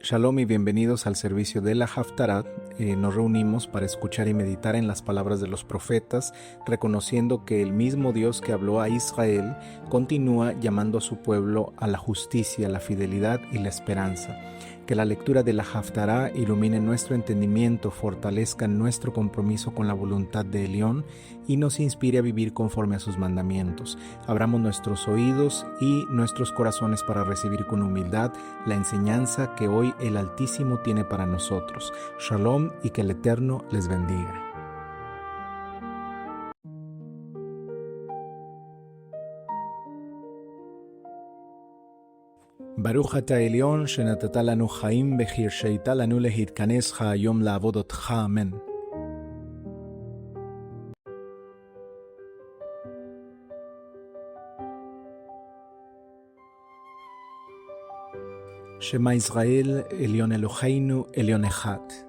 Shalom y bienvenidos al servicio de la Haftarah. Nos reunimos para escuchar y meditar en las palabras de los profetas, reconociendo que el mismo Dios que habló a Israel continúa llamando a su pueblo a la justicia, la fidelidad y la esperanza. Que la lectura de la Haftarah ilumine nuestro entendimiento, fortalezca nuestro compromiso con la voluntad de Elión y nos inspire a vivir conforme a sus mandamientos. Abramos nuestros oídos y nuestros corazones para recibir con humildad la enseñanza que hoy el Altísimo tiene para nosotros. Shalom y que el Eterno les bendiga. Baruch ata Elyon shenatata lanu chaim v'hirsheita lanu lehitkanes hayom la'avodotcha. Amen. Shema Israel, Elyon Eloheinu, Elyon Echad.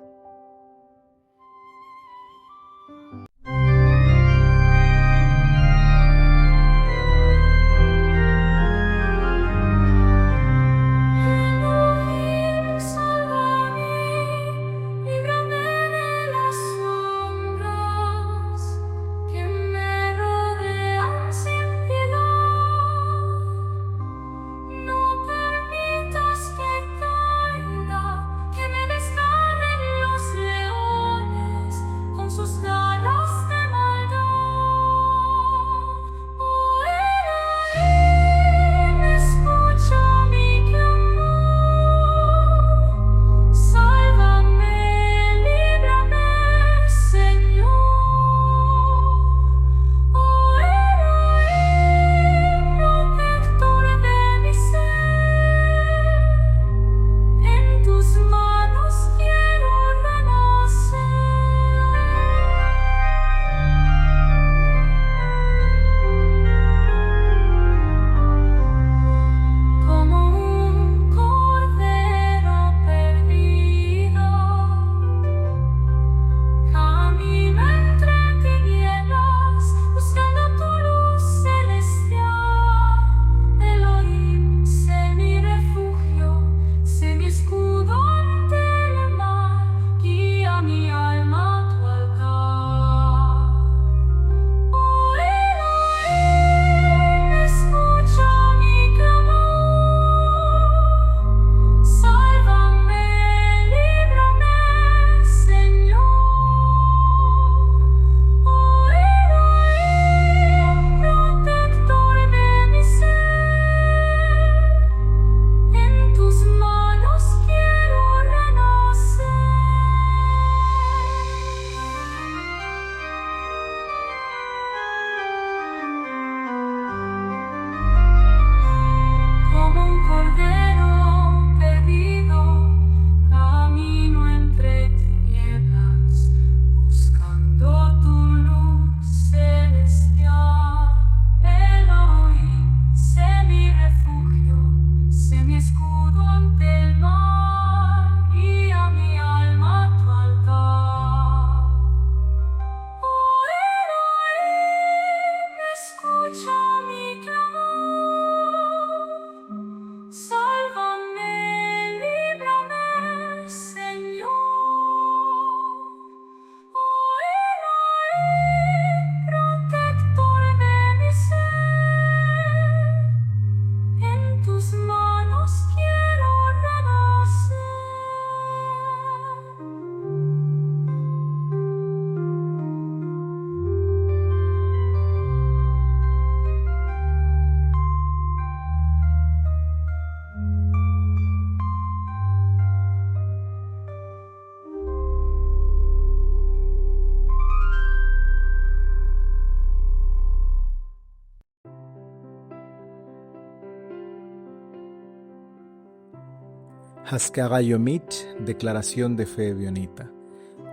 Haskara Yomit, declaración de fe ebionita.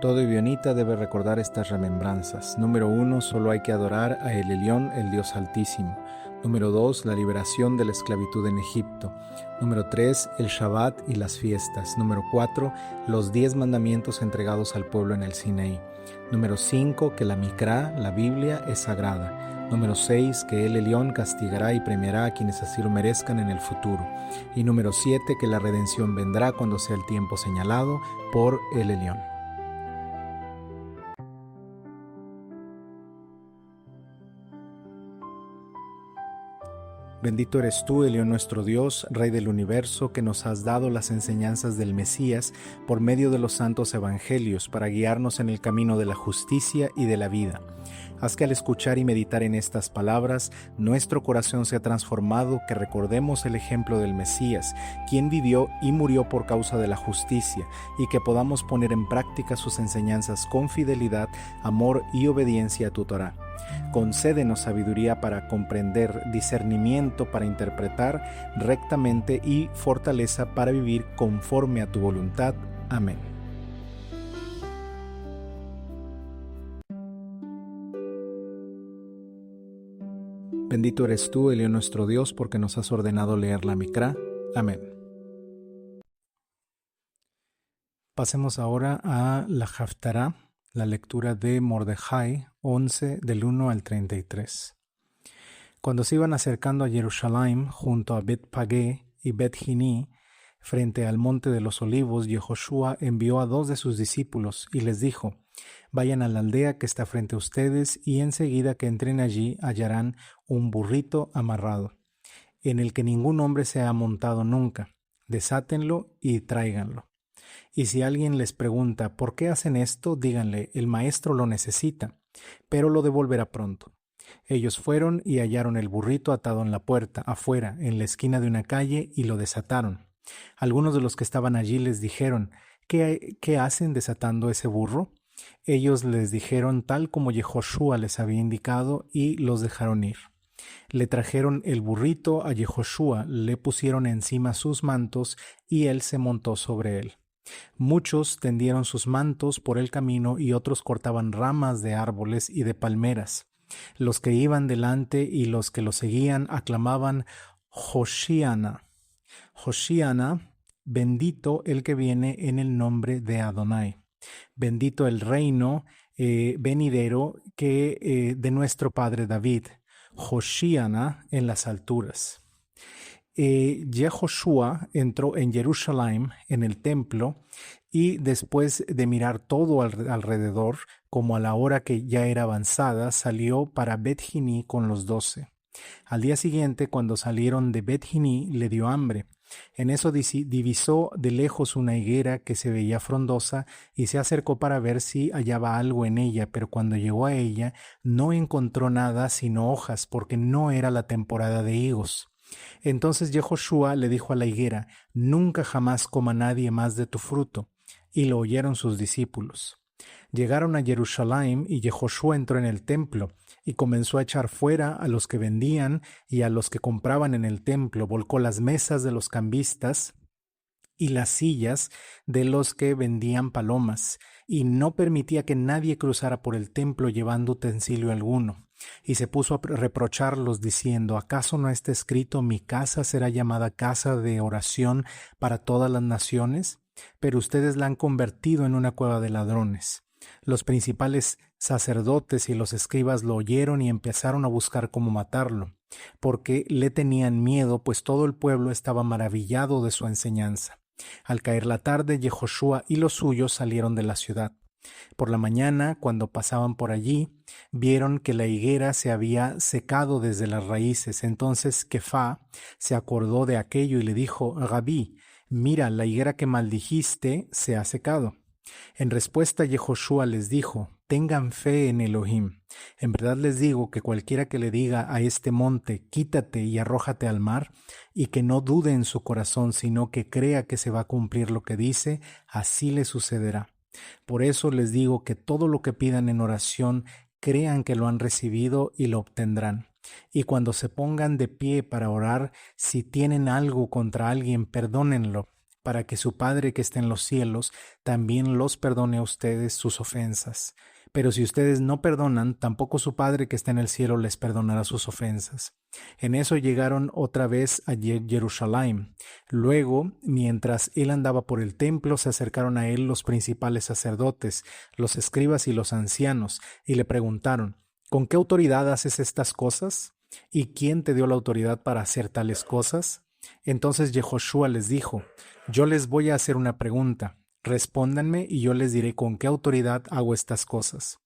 Todo ebionita debe recordar estas remembranzas. Número 1, solo hay que adorar a El Elión, el Dios Altísimo. Número 2, la liberación de la esclavitud en Egipto. Número 3, el Shabbat y las fiestas. Número 4, los 10 mandamientos entregados al pueblo en el Sinaí. Número 5, que la Mikra, la Biblia, es sagrada. Número 6, que el Elyon castigará y premiará a quienes así lo merezcan en el futuro. Y número 7, que la redención vendrá cuando sea el tiempo señalado por el Elyon. Bendito eres tú, Elyon nuestro Dios, Rey del universo, que nos has dado las enseñanzas del Mesías por medio de los santos evangelios para guiarnos en el camino de la justicia y de la vida. Haz que al escuchar y meditar en estas palabras, nuestro corazón sea transformado, que recordemos el ejemplo del Mesías, quien vivió y murió por causa de la justicia, y que podamos poner en práctica sus enseñanzas con fidelidad, amor y obediencia a tu Torá. Concédenos sabiduría para comprender, discernimiento para interpretar rectamente y fortaleza para vivir conforme a tu voluntad. Amén. Bendito eres tú, Elyon nuestro Dios, porque nos has ordenado leer la Mikra. Amén. Pasemos ahora a la Haftará, la lectura de Mordejai 11 del 1 al 33. Cuando se iban acercando a Jerusalén junto a Bet-Pagé y Bet-Jiní, frente al monte de los olivos, Yehoshua envió a 2 de sus discípulos y les dijo: vayan a la aldea que está frente a ustedes y enseguida que entren allí hallarán un burrito amarrado, en el que ningún hombre se ha montado nunca. Desátenlo y tráiganlo. Y si alguien les pregunta ¿por qué hacen esto?, díganle: el maestro lo necesita, pero lo devolverá pronto. Ellos fueron y hallaron el burrito atado en la puerta, afuera, en la esquina de una calle, y lo desataron. Algunos de los que estaban allí les dijeron: ¿Qué hacen desatando ese burro? Ellos les dijeron tal como Yehoshua les había indicado y los dejaron ir. Le trajeron el burrito a Yehoshua, le pusieron encima sus mantos y él se montó sobre él. Muchos tendieron sus mantos por el camino y otros cortaban ramas de árboles y de palmeras. Los que iban delante y los que lo seguían aclamaban: Hoshiana. Hoshiana, bendito el que viene en el nombre de Adonai. Bendito el reino venidero que de nuestro padre David. Hoshiana en las alturas. Yehoshua entró en Jerusalén, en el templo, y después de mirar todo alrededor, como a la hora que ya era avanzada, salió para Bet-Jiní con los 12. Al día siguiente, cuando salieron de Bet-Jiní, le dio hambre. En eso divisó de lejos una higuera que se veía frondosa y se acercó para ver si hallaba algo en ella, pero cuando llegó a ella no encontró nada sino hojas, porque no era la temporada de higos. Entonces Yehoshua le dijo a la higuera: nunca jamás coma nadie más de tu fruto. Y lo oyeron sus discípulos. Llegaron a Jerusalén y Yehoshua entró en el templo y comenzó a echar fuera a los que vendían y a los que compraban en el templo. Volcó las mesas de los cambistas y las sillas de los que vendían palomas, y no permitía que nadie cruzara por el templo llevando utensilio alguno. Y se puso a reprocharlos diciendo: ¿acaso no está escrito: mi casa será llamada casa de oración para todas las naciones? Pero ustedes la han convertido en una cueva de ladrones. Los principales sacerdotes y los escribas lo oyeron y empezaron a buscar cómo matarlo, porque le tenían miedo, pues todo el pueblo estaba maravillado de su enseñanza. Al caer la tarde, Yehoshua y los suyos salieron de la ciudad. Por la mañana, cuando pasaban por allí, vieron que la higuera se había secado desde las raíces. Entonces Kefá se acordó de aquello y le dijo: Rabí, mira, la higuera que maldijiste se ha secado. En respuesta, Yehoshua les dijo: tengan fe en Elohim. En verdad les digo que cualquiera que le diga a este monte: quítate y arrójate al mar, y que no dude en su corazón, sino que crea que se va a cumplir lo que dice, así le sucederá. Por eso les digo que todo lo que pidan en oración, crean que lo han recibido y lo obtendrán. Y cuando se pongan de pie para orar, si tienen algo contra alguien, perdónenlo, para que su Padre que está en los cielos también los perdone a ustedes sus ofensas. Pero si ustedes no perdonan, tampoco su Padre que está en el cielo les perdonará sus ofensas. En eso llegaron otra vez a Jerusalén. Luego, mientras él andaba por el templo, se acercaron a él los principales sacerdotes, los escribas y los ancianos, y le preguntaron: ¿con qué autoridad haces estas cosas? ¿Y quién te dio la autoridad para hacer tales cosas? Entonces Yehoshua les dijo, yo les voy a hacer una pregunta, respóndanme y yo les diré con qué autoridad hago estas cosas.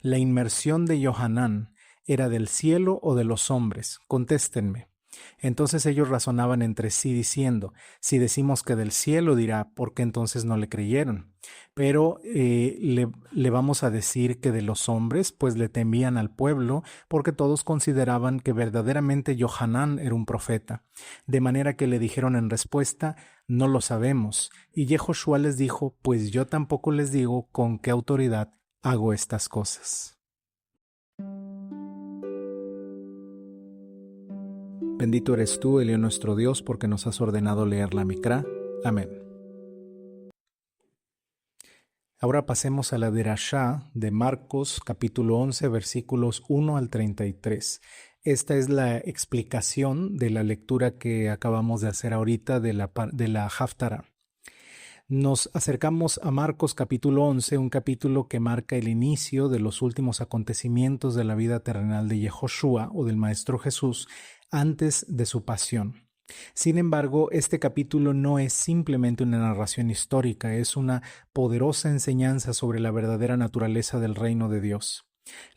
¿La inmersión de Yohanan era del cielo o de los hombres? Contéstenme. Entonces ellos razonaban entre sí diciendo, si decimos que del cielo dirá, ¿por qué entonces no le creyeron? Pero le vamos a decir que de los hombres, pues le temían al pueblo, porque todos consideraban que verdaderamente Yohanan era un profeta. De manera que le dijeron en respuesta, no lo sabemos. Y Yehoshua les dijo, pues yo tampoco les digo con qué autoridad hago estas cosas. Bendito eres tú, Elio nuestro Dios, porque nos has ordenado leer la Mikra. Amén. Ahora pasemos a la derashá de Marcos, capítulo 11, versículos 1 al 33. Esta es la explicación de la lectura que acabamos de hacer ahorita de la Haftará. Nos acercamos a Marcos capítulo 11, un capítulo que marca el inicio de los últimos acontecimientos de la vida terrenal de Yehoshua o del Maestro Jesús antes de su pasión. Sin embargo, este capítulo no es simplemente una narración histórica, es una poderosa enseñanza sobre la verdadera naturaleza del reino de Dios.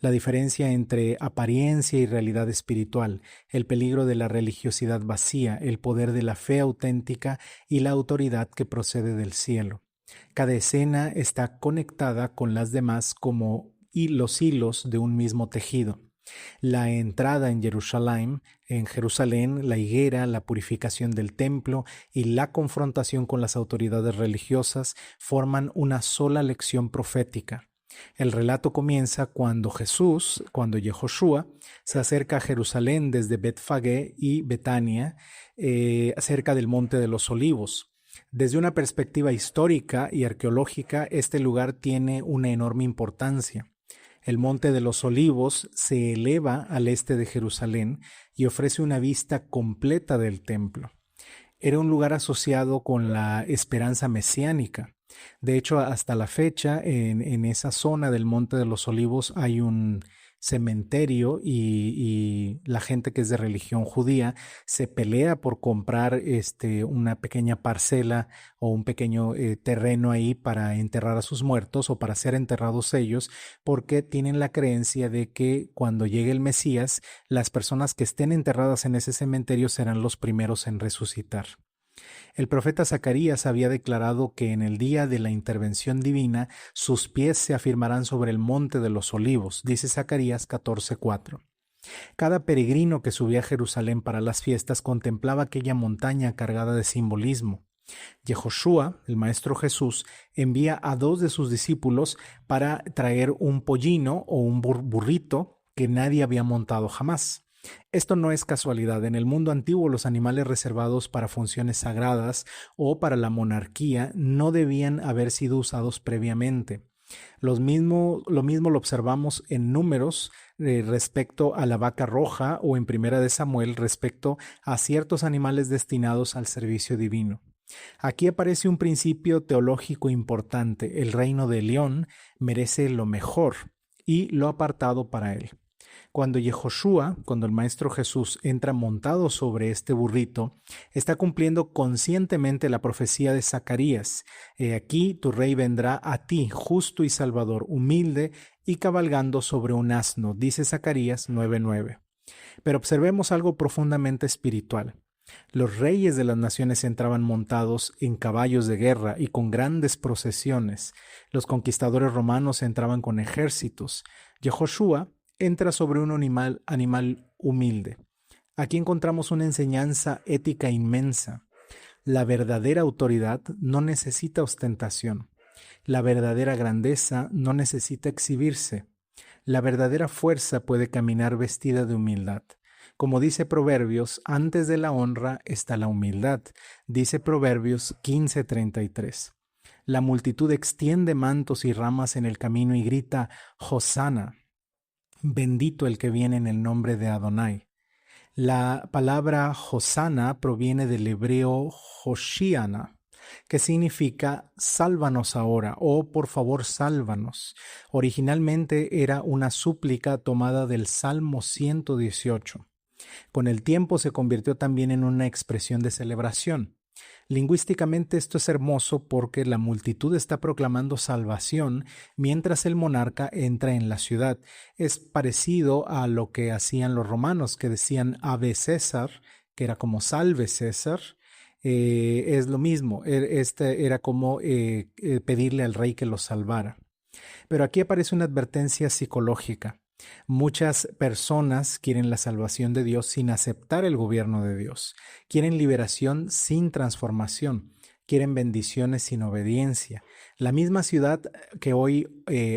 La diferencia entre apariencia y realidad espiritual, el peligro de la religiosidad vacía, el poder de la fe auténtica y la autoridad que procede del cielo. Cada escena está conectada con las demás como los hilos de un mismo tejido. La entrada en Jerusalén, la higuera, la purificación del templo y la confrontación con las autoridades religiosas forman una sola lección profética. El relato comienza cuando Yehoshua, se acerca a Jerusalén desde Betfagé y Betania, cerca del Monte de los Olivos. Desde una perspectiva histórica y arqueológica, este lugar tiene una enorme importancia. El Monte de los Olivos se eleva al este de Jerusalén y ofrece una vista completa del templo. Era un lugar asociado con la esperanza mesiánica. De hecho, hasta la fecha, en esa zona del Monte de los Olivos hay un cementerio y la gente que es de religión judía se pelea por comprar una pequeña parcela o un pequeño terreno ahí para enterrar a sus muertos o para ser enterrados ellos, porque tienen la creencia de que cuando llegue el Mesías, las personas que estén enterradas en ese cementerio serán los primeros en resucitar. El profeta Zacarías había declarado que en el día de la intervención divina sus pies se afirmarán sobre el monte de los olivos, dice Zacarías 14:4. Cada peregrino que subía a Jerusalén para las fiestas contemplaba aquella montaña cargada de simbolismo. Yehoshua, el Maestro Jesús, envía a 2 de sus discípulos para traer un pollino o un burrito que nadie había montado jamás. Esto no es casualidad. En el mundo antiguo, los animales reservados para funciones sagradas o para la monarquía no debían haber sido usados previamente. Lo mismo lo observamos en Números respecto a la vaca roja o en Primera de Samuel respecto a ciertos animales destinados al servicio divino. Aquí aparece un principio teológico importante. El reino de León merece lo mejor y lo apartado para él. Cuando el Maestro Jesús entra montado sobre este burrito, está cumpliendo conscientemente la profecía de Zacarías. He aquí tu rey vendrá a ti, justo y salvador, humilde y cabalgando sobre un asno, dice Zacarías 9:9. Pero observemos algo profundamente espiritual. Los reyes de las naciones entraban montados en caballos de guerra y con grandes procesiones. Los conquistadores romanos entraban con ejércitos. Yehoshua entra sobre un animal humilde. Aquí encontramos una enseñanza ética inmensa. La verdadera autoridad no necesita ostentación. La verdadera grandeza no necesita exhibirse. La verdadera fuerza puede caminar vestida de humildad. Como dice Proverbios, antes de la honra está la humildad. Dice Proverbios 15:33. La multitud extiende mantos y ramas en el camino y grita, Hosana. Bendito el que viene en el nombre de Adonai. La palabra Hosana proviene del hebreo Hoshiana. que significa sálvanos ahora o por favor sálvanos. Originalmente era una súplica tomada del Salmo 118. Con el tiempo se convirtió también en una expresión de celebración. Lingüísticamente esto es hermoso porque la multitud está proclamando salvación mientras el monarca entra en la ciudad. Es parecido a lo que hacían los romanos, que decían Ave César, que era como salve César. Es lo mismo, este era como pedirle al rey que los salvara. Pero aquí aparece una advertencia psicológica. Muchas personas quieren la salvación de Dios sin aceptar el gobierno de Dios. Quieren liberación sin transformación. Quieren bendiciones sin obediencia. La misma ciudad que hoy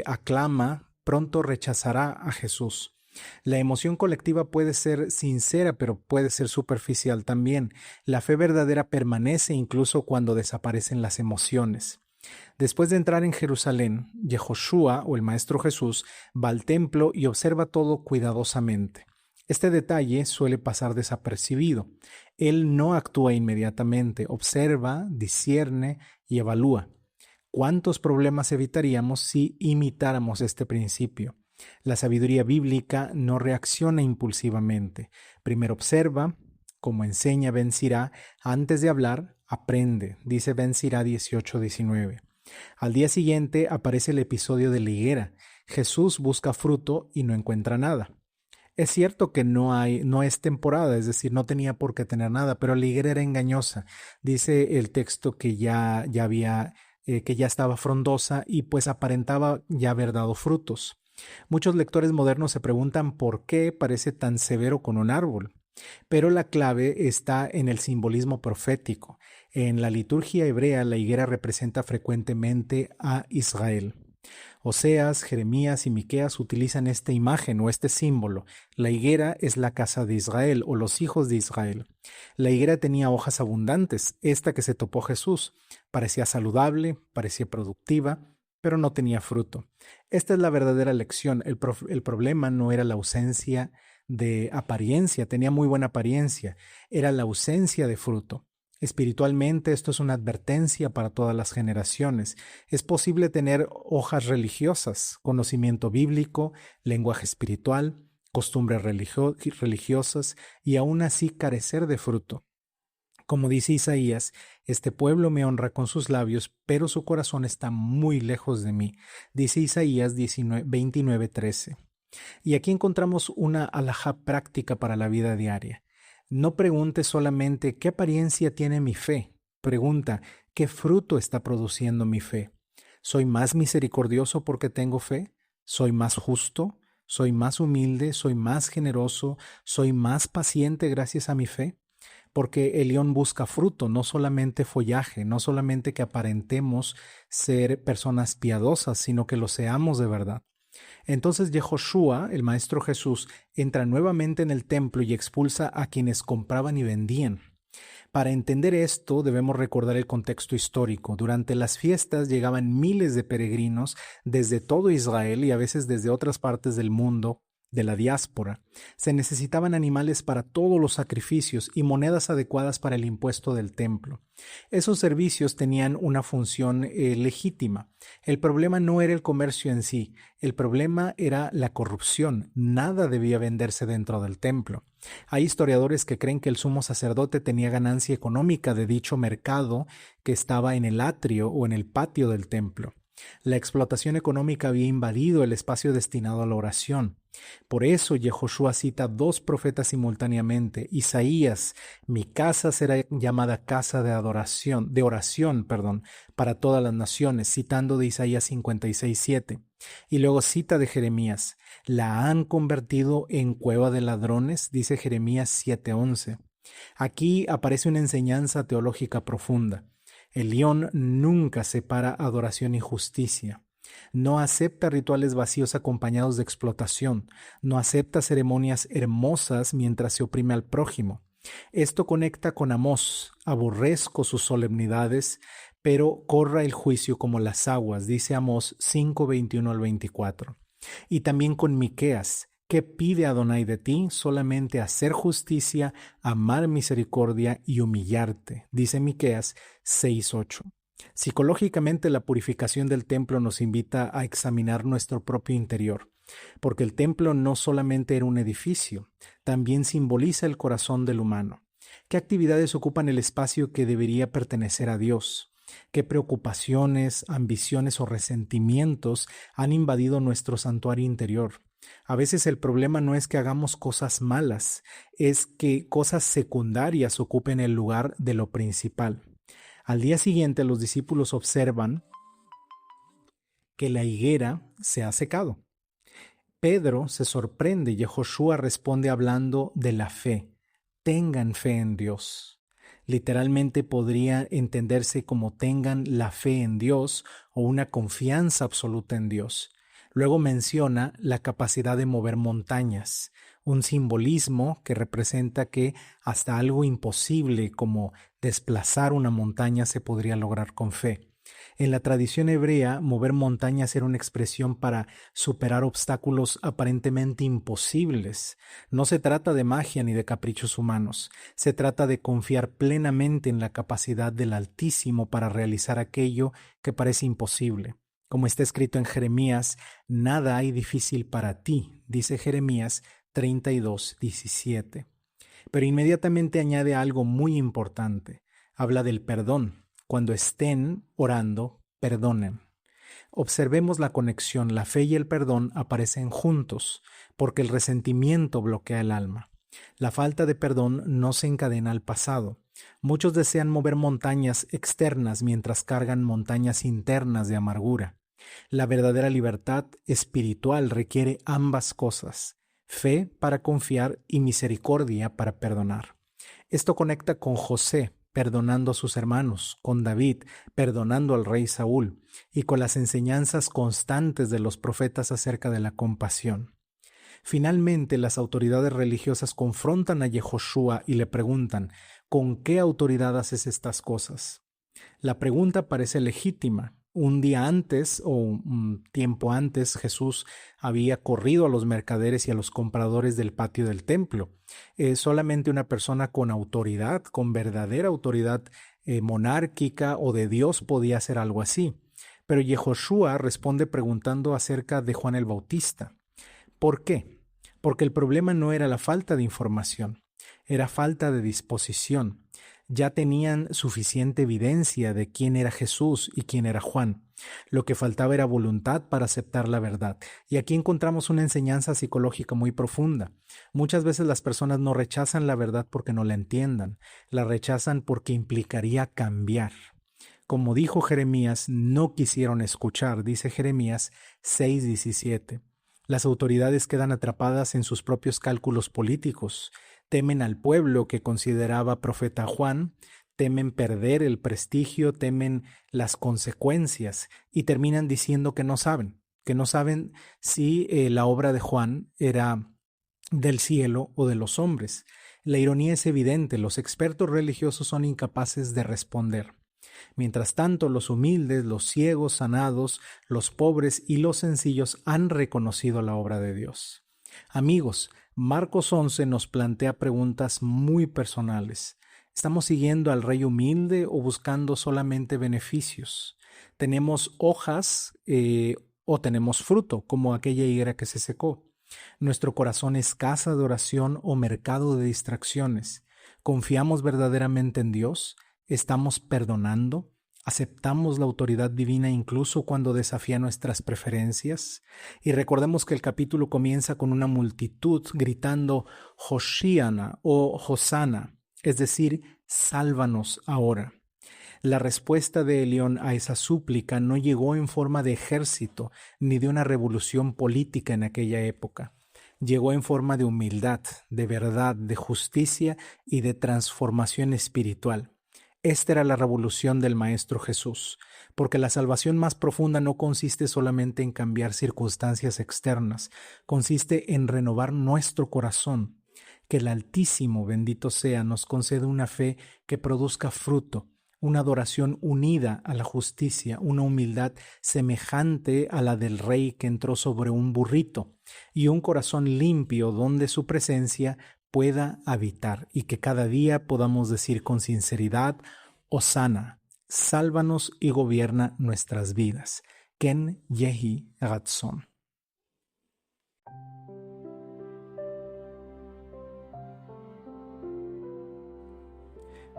aclama pronto rechazará a Jesús. La emoción colectiva puede ser sincera, pero puede ser superficial también. La fe verdadera permanece incluso cuando desaparecen las emociones. Después de entrar en Jerusalén, Yehoshua, o el Maestro Jesús, va al templo y observa todo cuidadosamente. Este detalle suele pasar desapercibido. Él no actúa inmediatamente, observa, discierne y evalúa. ¿Cuántos problemas evitaríamos si imitáramos este principio? La sabiduría bíblica no reacciona impulsivamente. Primero observa, como enseña Ben Sirá, antes de hablar, aprende, dice Ben Sirá 18:19. Al día siguiente aparece el episodio de la higuera. Jesús busca fruto y no encuentra nada. Es cierto que no es temporada, es decir, no tenía por qué tener nada, pero la higuera era engañosa. Dice el texto que ya estaba frondosa y pues aparentaba ya haber dado frutos. Muchos lectores modernos se preguntan por qué parece tan severo con un árbol. Pero la clave está en el simbolismo profético. En la liturgia hebrea, la higuera representa frecuentemente a Israel. Oseas, Jeremías y Miqueas utilizan esta imagen o este símbolo. La higuera es la casa de Israel o los hijos de Israel. La higuera tenía hojas abundantes, esta que se topó Jesús. Parecía saludable, parecía productiva, pero no tenía fruto. Esta es la verdadera lección. El problema no era la ausencia de apariencia, tenía muy buena apariencia, era la ausencia de fruto. Espiritualmente esto es una advertencia para todas las generaciones. Es posible tener hojas religiosas, conocimiento bíblico, lenguaje espiritual, costumbres religiosas y aún así carecer de fruto. Como dice Isaías, este pueblo me honra con sus labios, pero su corazón está muy lejos de mí. Dice Isaías 29:13. Y aquí encontramos una alajá práctica para la vida diaria. No pregunte solamente qué apariencia tiene mi fe. Pregunta, ¿qué fruto está produciendo mi fe? ¿Soy más misericordioso porque tengo fe? ¿Soy más justo? ¿Soy más humilde? ¿Soy más generoso? ¿Soy más paciente gracias a mi fe? Porque el león busca fruto, no solamente follaje, no solamente que aparentemos ser personas piadosas, sino que lo seamos de verdad. Entonces Yehoshua, el Maestro Jesús, entra nuevamente en el templo y expulsa a quienes compraban y vendían. Para entender esto debemos recordar el contexto histórico. Durante las fiestas llegaban miles de peregrinos desde todo Israel y a veces desde otras partes del mundo, de la diáspora. Se necesitaban animales para todos los sacrificios y monedas adecuadas para el impuesto del templo. Esos servicios tenían una función legítima. El problema no era el comercio en sí, el problema era la corrupción. Nada debía venderse dentro del templo. Hay historiadores que creen que el sumo sacerdote tenía ganancia económica de dicho mercado que estaba en el atrio o en el patio del templo. La explotación económica había invadido el espacio destinado a la oración. Por eso Yehoshua cita dos profetas simultáneamente. Isaías, mi casa será llamada casa de oración, para todas las naciones, citando de Isaías 56:7. Y luego cita de Jeremías, la han convertido en cueva de ladrones, dice Jeremías 7:11. Aquí aparece una enseñanza teológica profunda. El león nunca separa adoración y justicia. No acepta rituales vacíos acompañados de explotación. No acepta ceremonias hermosas mientras se oprime al prójimo. Esto conecta con Amós. Aborrezco sus solemnidades, pero corra el juicio como las aguas, dice Amós 5:21 al 24. Y también con Miqueas. ¿Qué pide Adonai de ti? Solamente hacer justicia, amar misericordia y humillarte, dice Miqueas 6:8. Psicológicamente, la purificación del templo nos invita a examinar nuestro propio interior, porque el templo no solamente era un edificio, también simboliza el corazón del humano. ¿Qué actividades ocupan el espacio que debería pertenecer a Dios? ¿Qué preocupaciones, ambiciones o resentimientos han invadido nuestro santuario interior? A veces el problema no es que hagamos cosas malas, es que cosas secundarias ocupen el lugar de lo principal. Al día siguiente los discípulos observan que la higuera se ha secado. Pedro se sorprende y Josué responde hablando de la fe. Tengan fe en Dios. Literalmente podría entenderse como tengan la fe en Dios o una confianza absoluta en Dios. Luego menciona la capacidad de mover montañas, un simbolismo que representa que hasta algo imposible como desplazar una montaña se podría lograr con fe. En la tradición hebrea, mover montañas era una expresión para superar obstáculos aparentemente imposibles. No se trata de magia ni de caprichos humanos, se trata de confiar plenamente en la capacidad del Altísimo para realizar aquello que parece imposible. Como está escrito en Jeremías, nada hay difícil para ti, dice Jeremías 32:17. Pero inmediatamente añade algo muy importante. Habla del perdón. Cuando estén orando, perdonen. Observemos la conexión. La fe y el perdón aparecen juntos, porque el resentimiento bloquea el alma. La falta de perdón no se encadena al pasado. Muchos desean mover montañas externas mientras cargan montañas internas de amargura. La verdadera libertad espiritual requiere ambas cosas: fe para confiar y misericordia para perdonar. Esto conecta con José, perdonando a sus hermanos, con David, perdonando al rey Saúl, y con las enseñanzas constantes de los profetas acerca de la compasión. Finalmente, las autoridades religiosas confrontan a Yehoshua y le preguntan: ¿con qué autoridad haces estas cosas? La pregunta parece legítima. Un día antes o un tiempo antes, Jesús había corrido a los mercaderes y a los compradores del patio del templo. Solamente una persona con autoridad, con verdadera autoridad monárquica o de Dios podía hacer algo así. Pero Yehoshua responde preguntando acerca de Juan el Bautista. ¿Por qué? Porque el problema no era la falta de información, era falta de disposición. Ya tenían suficiente evidencia de quién era Jesús y quién era Juan. Lo que faltaba era voluntad para aceptar la verdad. Y aquí encontramos una enseñanza psicológica muy profunda. Muchas veces las personas no rechazan la verdad porque no la entiendan, la rechazan porque implicaría cambiar. Como dijo Jeremías, no quisieron escuchar, dice Jeremías 6:17. Las autoridades quedan atrapadas en sus propios cálculos políticos. Temen al pueblo que consideraba profeta a Juan, temen perder el prestigio, temen las consecuencias y terminan diciendo que no saben si la obra de Juan era del cielo o de los hombres. La ironía es evidente, los expertos religiosos son incapaces de responder. Mientras tanto, los humildes, los ciegos sanados, los pobres y los sencillos han reconocido la obra de Dios. Amigos, Marcos 11 nos plantea preguntas muy personales. ¿Estamos siguiendo al rey humilde o buscando solamente beneficios? ¿Tenemos hojas o tenemos fruto, como aquella higuera que se secó? ¿Nuestro corazón es casa de oración o mercado de distracciones? ¿Confiamos verdaderamente en Dios? ¿Estamos perdonando? ¿Aceptamos la autoridad divina incluso cuando desafía nuestras preferencias? Y recordemos que el capítulo comienza con una multitud gritando Hoshiana o Hosana, es decir, sálvanos ahora. La respuesta de Elión a esa súplica no llegó en forma de ejército ni de una revolución política en aquella época. Llegó en forma de humildad, de verdad, de justicia y de transformación espiritual. Esta era la revolución del Maestro Jesús, porque la salvación más profunda no consiste solamente en cambiar circunstancias externas, consiste en renovar nuestro corazón. Que el Altísimo, bendito sea, nos conceda una fe que produzca fruto, una adoración unida a la justicia, una humildad semejante a la del rey que entró sobre un burrito, y un corazón limpio donde su presencia pueda habitar, y que cada día podamos decir con sinceridad: Hosana, sálvanos y gobierna nuestras vidas. Ken Yehi Ratzon.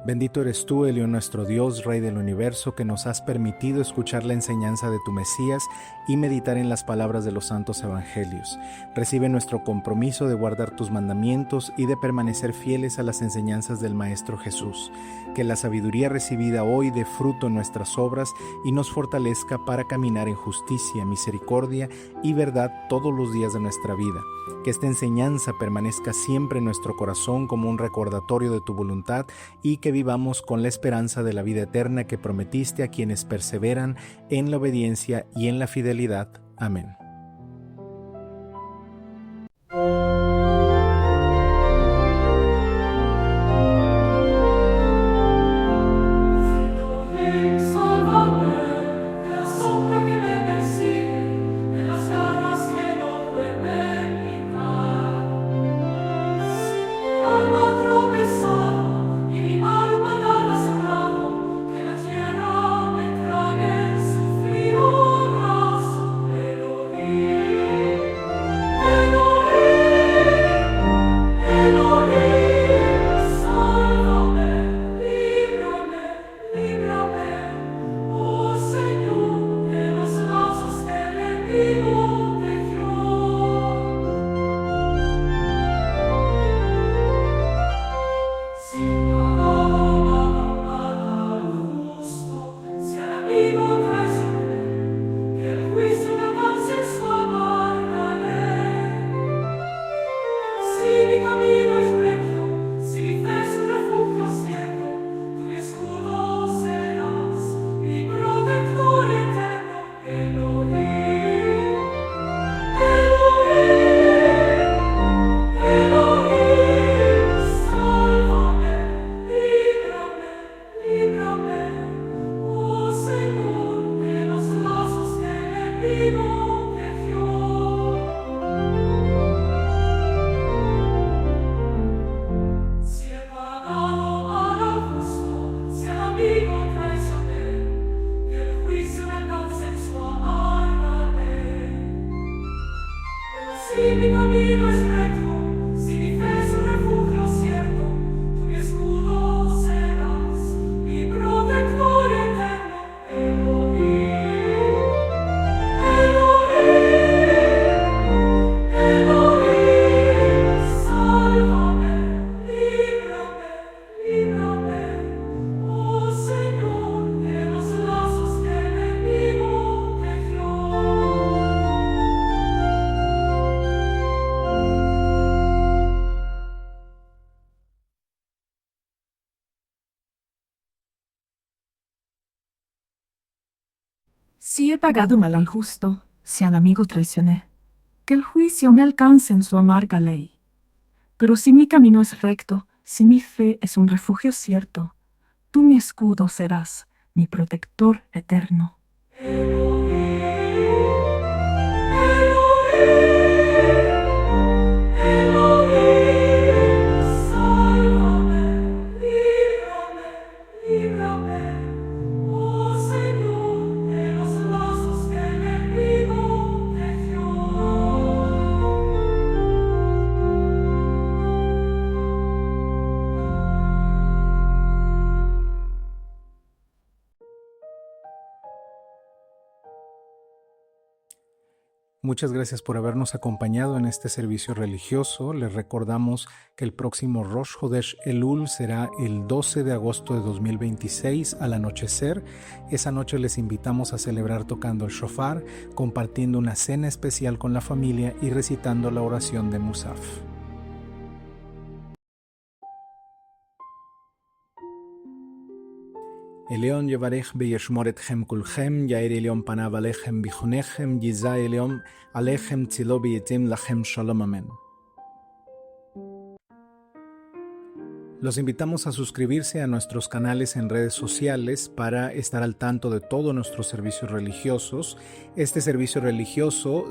Bendito eres tú, Elión, nuestro Dios, Rey del universo, que nos has permitido escuchar la enseñanza de tu Mesías y meditar en las palabras de los santos evangelios. Recibe nuestro compromiso de guardar tus mandamientos y de permanecer fieles a las enseñanzas del Maestro Jesús. Que la sabiduría recibida hoy dé fruto en nuestras obras y nos fortalezca para caminar en justicia, misericordia y verdad todos los días de nuestra vida. Que esta enseñanza permanezca siempre en nuestro corazón como un recordatorio de tu voluntad y que vivamos con la esperanza de la vida eterna que prometiste a quienes perseveran en la obediencia y en la fidelidad. Amén. Si he pagado mal al justo, si al amigo traicioné, que el juicio me alcance en su amarga ley. Pero si mi camino es recto, si mi fe es un refugio cierto, tú mi escudo serás, mi protector eterno. Muchas gracias por habernos acompañado en este servicio religioso. Les recordamos que el próximo Rosh Hodesh Elul será el 12 de agosto de 2026 al anochecer. Esa noche les invitamos a celebrar tocando el shofar, compartiendo una cena especial con la familia y recitando la oración de Musaf. Elión Yevarech beyeshmor etchem kulchem, yair Elión panav alechem bichonechem, yiza Elión alechem tzilo beyetim lachem shalom amen. Los invitamos a suscribirse a nuestros canales en redes sociales para estar al tanto de todos nuestros servicios religiosos. Este servicio religioso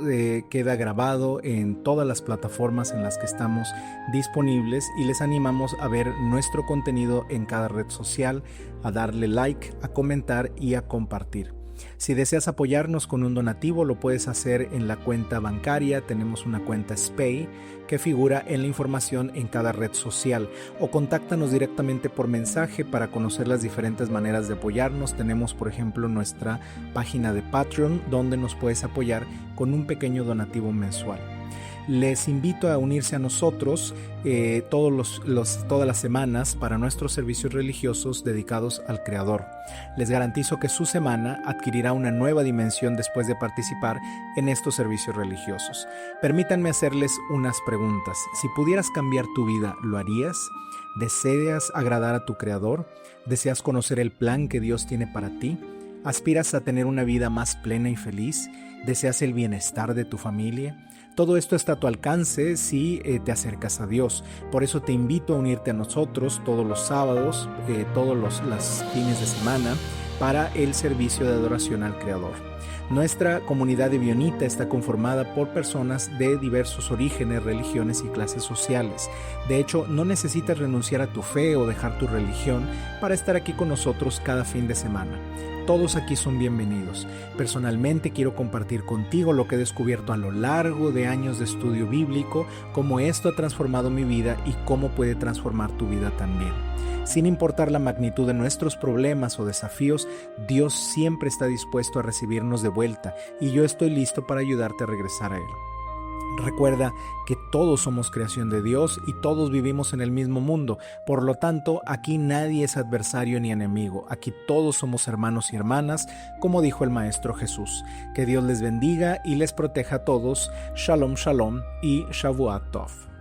queda grabado en todas las plataformas en las que estamos disponibles y les animamos a ver nuestro contenido en cada red social, a darle like, a comentar y a compartir. Si deseas apoyarnos con un donativo, lo puedes hacer en la cuenta bancaria. Tenemos una cuenta SPAY que figura en la información en cada red social, o contáctanos directamente por mensaje para conocer las diferentes maneras de apoyarnos. Tenemos, por ejemplo, nuestra página de Patreon, donde nos puedes apoyar con un pequeño donativo mensual. Les invito a unirse a nosotros todas las semanas para nuestros servicios religiosos dedicados al Creador. Les garantizo que su semana adquirirá una nueva dimensión después de participar en estos servicios religiosos. Permítanme hacerles unas preguntas. Si pudieras cambiar tu vida, ¿lo harías? ¿Deseas agradar a tu Creador? ¿Deseas conocer el plan que Dios tiene para ti? ¿Aspiras a tener una vida más plena y feliz? ¿Deseas el bienestar de tu familia? Todo esto está a tu alcance si te acercas a Dios. Por eso te invito a unirte a nosotros todos los sábados, todos los fines de semana, para el servicio de adoración al Creador. Nuestra comunidad de Bionita está conformada por personas de diversos orígenes, religiones y clases sociales. De hecho, no necesitas renunciar a tu fe o dejar tu religión para estar aquí con nosotros cada fin de semana. Todos aquí son bienvenidos. Personalmente quiero compartir contigo lo que he descubierto a lo largo de años de estudio bíblico, cómo esto ha transformado mi vida y cómo puede transformar tu vida también. Sin importar la magnitud de nuestros problemas o desafíos, Dios siempre está dispuesto a recibirnos de vuelta y yo estoy listo para ayudarte a regresar a Él. Recuerda que todos somos creación de Dios y todos vivimos en el mismo mundo. Por lo tanto, aquí nadie es adversario ni enemigo. Aquí todos somos hermanos y hermanas, como dijo el Maestro Jesús. Que Dios les bendiga y les proteja a todos. Shalom, shalom y Shavuot Tov.